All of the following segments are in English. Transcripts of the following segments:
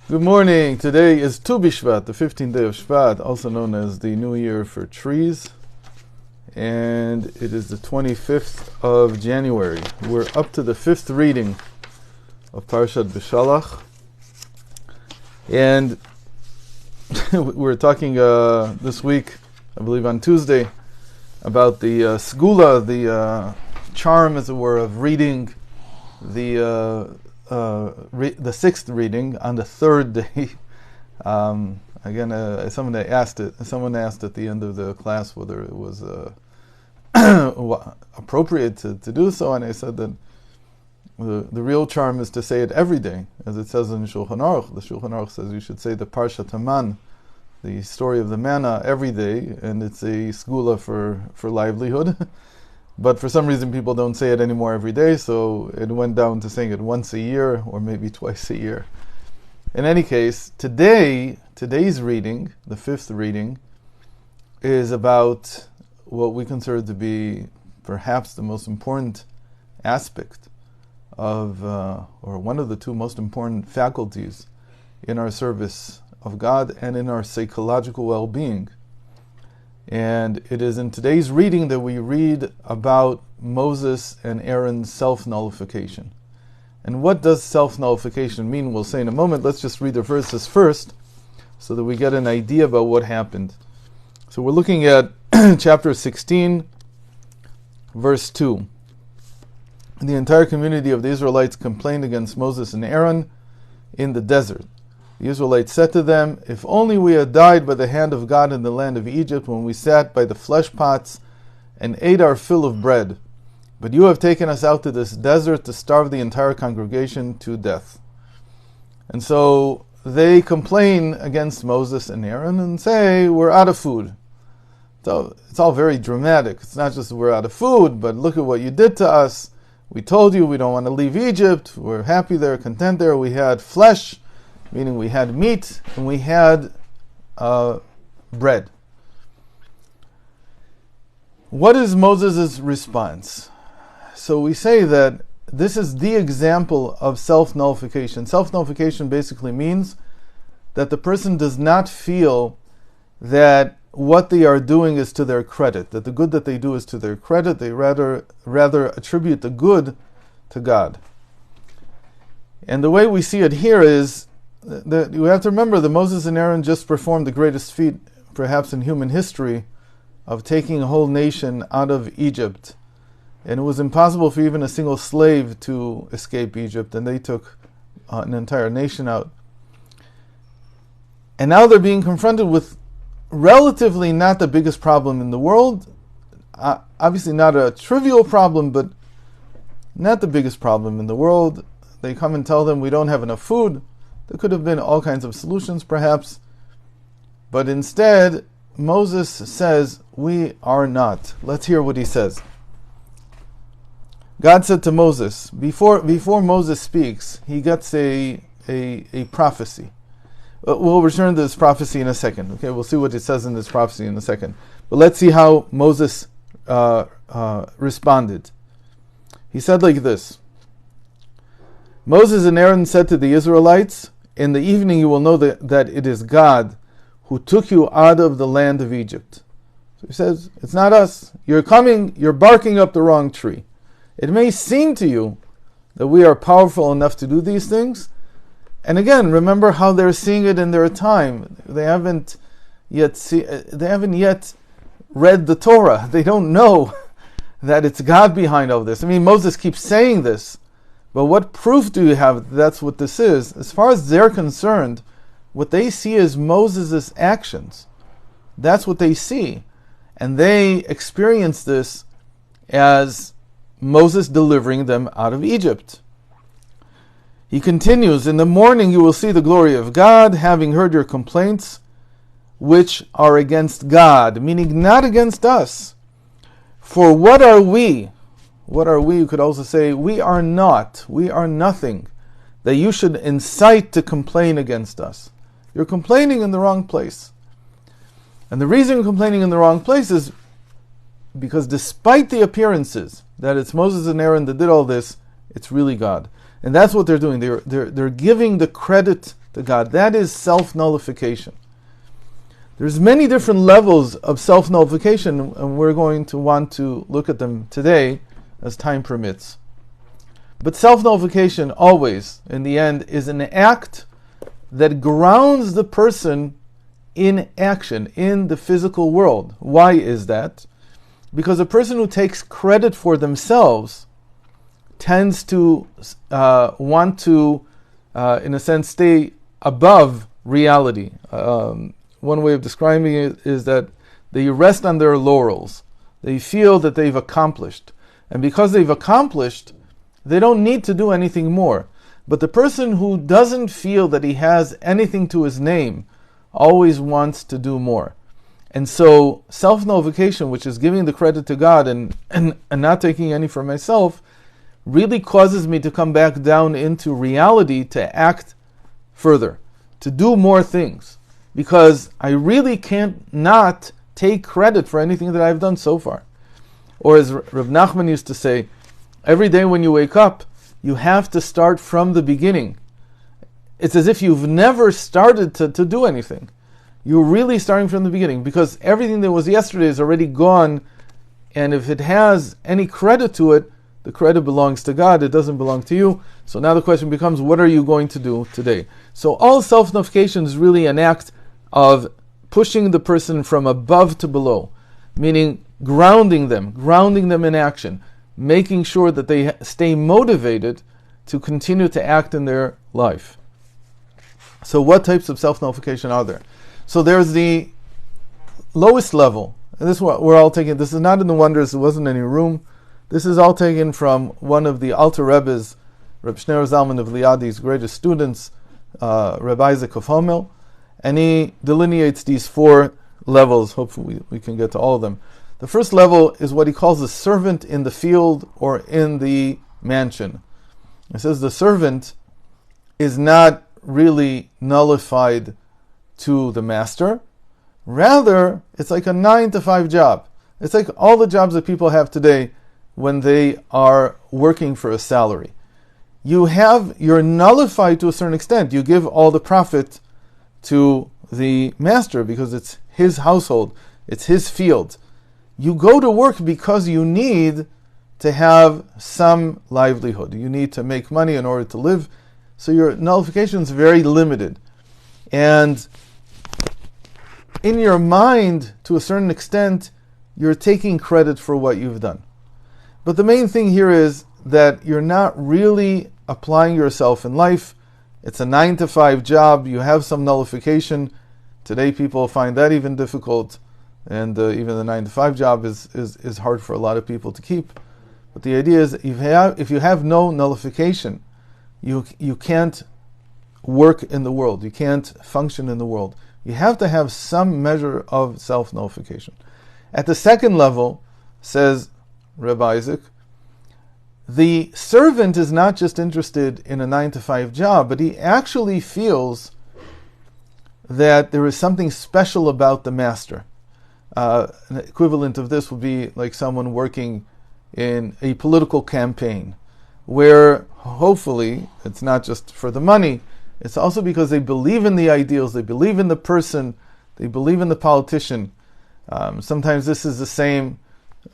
Good morning. Today is Tu B'Shvat, the 15th day of Shvat, also known as the New Year for trees. And it is the 25th of January. We're up to the 5th reading of Parashat Beshalach. And we're talking this week, I believe on Tuesday, about the segula, the charm, as it were, of reading the sixth reading on the third day. Someone asked at the end of the class whether it was appropriate to do so, and I said that the real charm is to say it every day, as it says in Shulchan Aruch. The Shulchan Aruch says you should say the Parshat Haman, the story of the manna, every day, and it's a segula for livelihood. But for some reason people don't say it anymore every day, so it went down to saying it once a year or maybe twice a year. In any case, today's reading, the 5th reading, is about what we consider to be perhaps the most important aspect of, or one of the two most important faculties in our service of God and in our psychological well-being. And it is in today's reading that we read about Moses and Aaron's self-nullification. And what does self-nullification mean? We'll say in a moment. Let's just read the verses first so that we get an idea about what happened. So we're looking at chapter 16, verse 2. The entire community of the Israelites complained against Moses and Aaron in the desert. The Israelites said to them, "If only we had died by the hand of God in the land of Egypt when we sat by the flesh pots and ate our fill of bread. But you have taken us out to this desert to starve the entire congregation to death." And so they complain against Moses and Aaron and say, "We're out of food." So it's all very dramatic. It's not just we're out of food, but look at what you did to us. We told you we don't want to leave Egypt. We're happy there, content there. We had flesh, meaning we had meat, and we had bread. What is Moses' response? So we say that this is the example of self-nullification. Self-nullification basically means that the person does not feel that what they are doing is to their credit, that the good that they do is to their credit. They rather attribute the good to God. And the way we see it here is that you have to remember that Moses and Aaron just performed the greatest feat, perhaps in human history, of taking a whole nation out of Egypt. And it was impossible for even a single slave to escape Egypt, and they took an entire nation out. And now they're being confronted with relatively not the biggest problem in the world. Obviously not a trivial problem, but not the biggest problem in the world. They come and tell them, "We don't have enough food." There could have been all kinds of solutions, perhaps. But instead, Moses says, "We are not." Let's hear what he says. God said to Moses, before Moses speaks, he gets a prophecy. We'll return to this prophecy in a second. Okay, we'll see what it says in this prophecy in a second. But let's see how Moses responded. He said like this: Moses and Aaron said to the Israelites, "In the evening you will know that it is God who took you out of the land of Egypt." So he says, it's not us. You're barking up the wrong tree. It may seem to you that we are powerful enough to do these things. And again, remember how they're seeing it in their time. They haven't yet read the Torah. They don't know that it's God behind all this. I mean, Moses keeps saying this, but what proof do you have that that's what this is? As far as they're concerned, what they see is Moses' actions. That's what they see. And they experience this as Moses delivering them out of Egypt. He continues, "In the morning you will see the glory of God, having heard your complaints, which are against God," meaning not against us. "For what are we? What are we?" You could also say, we are nothing, that you should incite to complain against us. You're complaining in the wrong place. And the reason you're complaining in the wrong place is because despite the appearances that it's Moses and Aaron that did all this, it's really God. And that's what they're doing. They're giving the credit to God. That is self-nullification. There's many different levels of self-nullification, and we're going to want to look at them today as time permits. But self-nullification always, in the end, is an act that grounds the person in action, in the physical world. Why is that? Because a person who takes credit for themselves tends to want to, in a sense, stay above reality. One way of describing it is that they rest on their laurels. They feel that they've accomplished. And because they've accomplished, they don't need to do anything more. But the person who doesn't feel that he has anything to his name always wants to do more. And so self-nullification, which is giving the credit to God and not taking any for myself, really causes me to come back down into reality, to act further, to do more things. Because I really can't not take credit for anything that I've done so far. Or as Rav Nachman used to say, every day when you wake up, you have to start from the beginning. It's as if you've never started to do anything. You're really starting from the beginning, because everything that was yesterday is already gone, and if it has any credit to it, the credit belongs to God, it doesn't belong to you. So now the question becomes, what are you going to do today? So all self-nullification is really an act of pushing the person from above to below, meaning grounding them in action, making sure that they stay motivated to continue to act in their life. So what types of self-nullification are there? So there's the lowest level, and this is what we're all taking. This is not in the Wonders, there wasn't any room. This is all taken from one of the Alter Rebbe's, Reb Shneor Zalman of Liadi's greatest students, Reb Isaac of Homel, and he delineates these four levels. Hopefully we can get to all of them. The first level is what he calls the servant in the field or in the mansion. He says the servant is not really nullified to the master. Rather, it's like a 9-to-5 job. It's like all the jobs that people have today when they are working for a salary. You're nullified to a certain extent. You give all the profit to the master because it's his household, it's his field. You go to work because you need to have some livelihood. You need to make money in order to live. So your nullification is very limited. And in your mind, to a certain extent, you're taking credit for what you've done. But the main thing here is that you're not really applying yourself in life. It's a 9-to-5 job. You have some nullification. Today people find that even difficult. And even the 9-to-5 job is hard for a lot of people to keep. But the idea is, if you have no nullification, you can't work in the world. You can't function in the world. You have to have some measure of self-nullification. At the second level, says Reb Isaac, the servant is not just interested in a 9-to-5 job, but he actually feels that there is something special about the master. An equivalent of this would be like someone working in a political campaign, where hopefully it's not just for the money, it's also because they believe in the ideals, they believe in the person, they believe in the politician. Sometimes this is the same,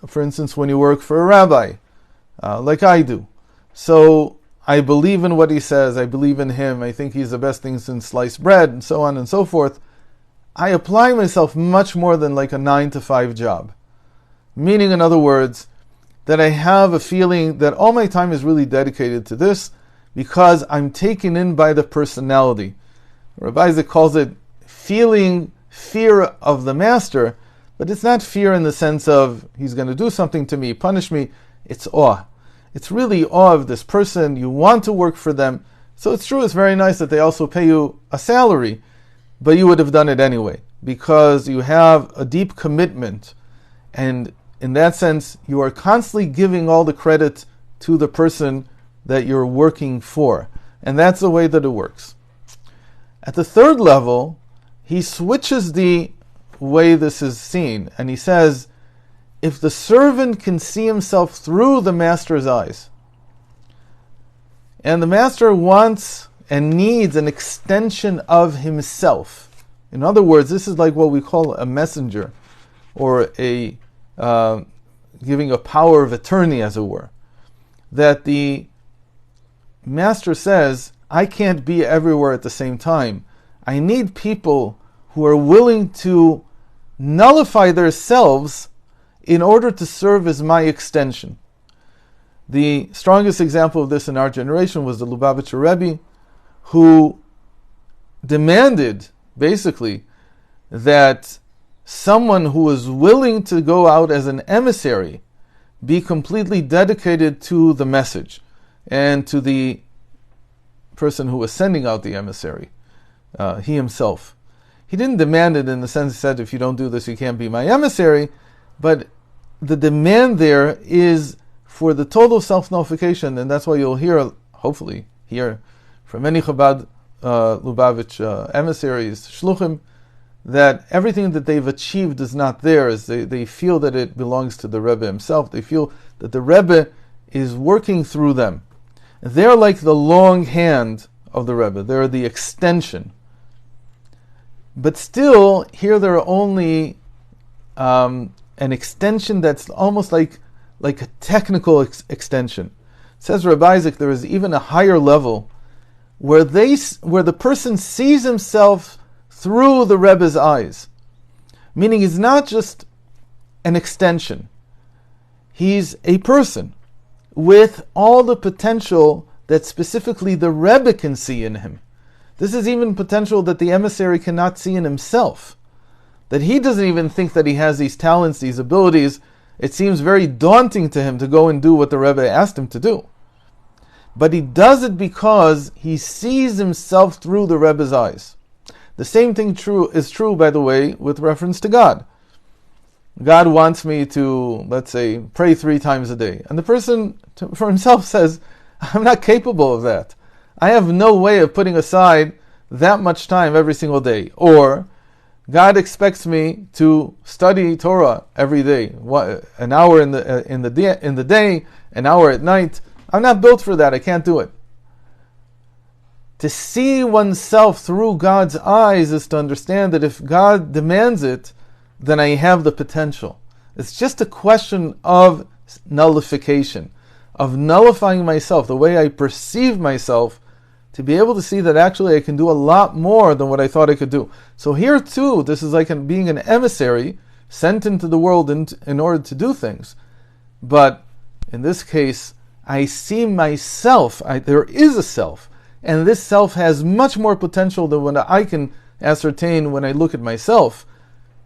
for instance, when you work for a rabbi, like I do. So I believe in what he says, I believe in him, I think he's the best thing since sliced bread, and so on and so forth. I apply myself much more than like a 9-to-5 job. Meaning, in other words, that I have a feeling that all my time is really dedicated to this because I'm taken in by the personality. Rabbi Isaac calls it feeling fear of the master, but it's not fear in the sense of he's going to do something to me, punish me. It's awe. It's really awe of this person. You want to work for them. So it's true, it's very nice that they also pay you a salary, but you would have done it anyway because you have a deep commitment, and in that sense, you are constantly giving all the credit to the person that you're working for. And that's the way that it works. At the third level, he switches the way this is seen, and he says, if the servant can see himself through the master's eyes, and the master wants and needs an extension of himself. In other words, this is like what we call a messenger, or a giving a power of attorney, as it were. That the master says, I can't be everywhere at the same time. I need people who are willing to nullify themselves in order to serve as my extension. The strongest example of this in our generation was the Lubavitcher Rebbe, who demanded, basically, that someone who was willing to go out as an emissary be completely dedicated to the message and to the person who was sending out the emissary, he himself. He didn't demand it in the sense he said, if you don't do this, you can't be my emissary, but the demand there is for the total self-nullification, and that's why you'll hear, hopefully, hear from many Chabad Lubavitch emissaries, shluchim, that everything that they've achieved is not theirs. They feel that it belongs to the Rebbe himself. They feel that the Rebbe is working through them. They're like the long hand of the Rebbe. They're the extension. But still, here they're only an extension that's almost like a technical extension. It says Rabbi Isaac, there is even a higher level where the person sees himself through the Rebbe's eyes. Meaning he's not just an extension. He's a person with all the potential that specifically the Rebbe can see in him. This is even potential that the emissary cannot see in himself. That he doesn't even think that he has these talents, these abilities. It seems very daunting to him to go and do what the Rebbe asked him to do. But he does it because he sees himself through the Rebbe's eyes. The same thing is true, by the way, with reference to God. God wants me to, let's say, pray 3 times a day. And the person for himself says, I'm not capable of that. I have no way of putting aside that much time every single day. Or, God expects me to study Torah every day, an hour in the day, an hour at night. I'm not built for that. I can't do it. To see oneself through God's eyes is to understand that if God demands it, then I have the potential. It's just a question of nullification, of nullifying myself, the way I perceive myself, to be able to see that actually I can do a lot more than what I thought I could do. So here too, this is like being an emissary sent into the world in order to do things. But in this case, I see myself, there is a self, and this self has much more potential than what I can ascertain when I look at myself,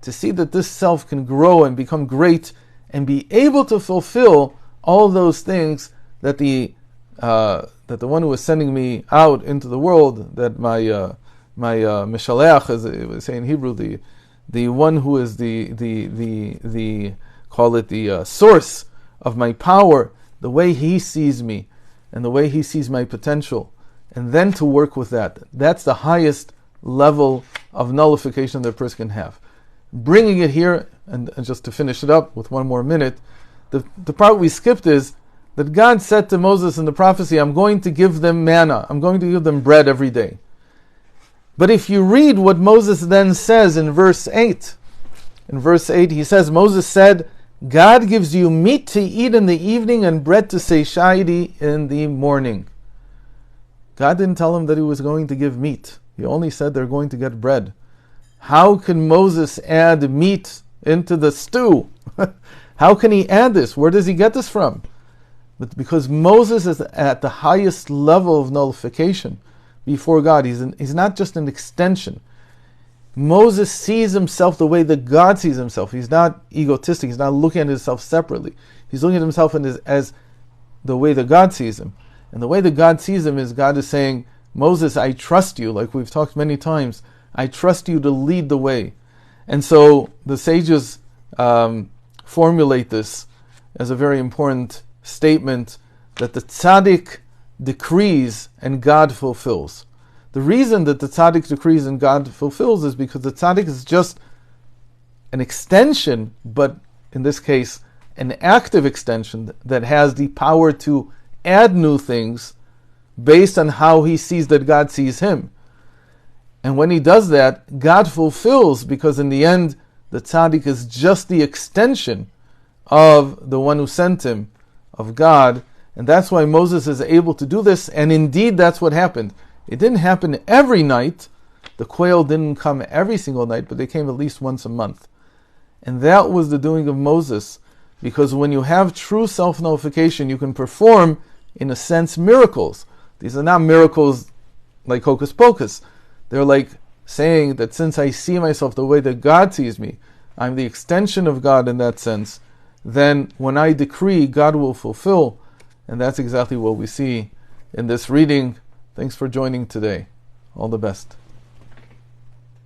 to see that this self can grow and become great and be able to fulfill all those things that the one who was sending me out into the world, that my Beshalach, as it would say in Hebrew, the one who is the call it the source of my power, the way he sees me and the way he sees my potential, and then to work with that. That's the highest level of nullification that a person can have. Bringing it here, and just to finish it up with one more minute, the part we skipped is that God said to Moses in the prophecy, I'm going to give them manna, I'm going to give them bread every day. But if you read what Moses then says in verse 8, he says, Moses said, God gives you meat to eat in the evening and bread to satiety in the morning. God didn't tell him that he was going to give meat. He only said they're going to get bread. How can Moses add meat into the stew? How can he add this? Where does he get this from? But because Moses is at the highest level of nullification before God, he's not just an extension. Moses sees himself the way that God sees himself. He's not egotistic. He's not looking at himself separately. He's looking at himself as the way that God sees him. And the way that God sees him is God is saying, Moses, I trust you, like we've talked many times. I trust you to lead the way. And so the sages formulate this as a very important statement, that the tzaddik decrees and God fulfills. The reason that the tzaddik decrees and God fulfills is because the tzaddik is just an extension, but in this case, an active extension that has the power to add new things based on how he sees that God sees him. And when he does that, God fulfills, because in the end, the tzaddik is just the extension of the one who sent him, of God. And that's why Moses is able to do this. And indeed, that's what happened. It didn't happen every night. The quail didn't come every single night, but they came at least once a month. And that was the doing of Moses. Because when you have true self-nullification, you can perform, in a sense, miracles. These are not miracles like hocus pocus. They're like saying that since I see myself the way that God sees me, I'm the extension of God in that sense, then when I decree, God will fulfill. And that's exactly what we see in this reading. Thanks for joining today. All the best.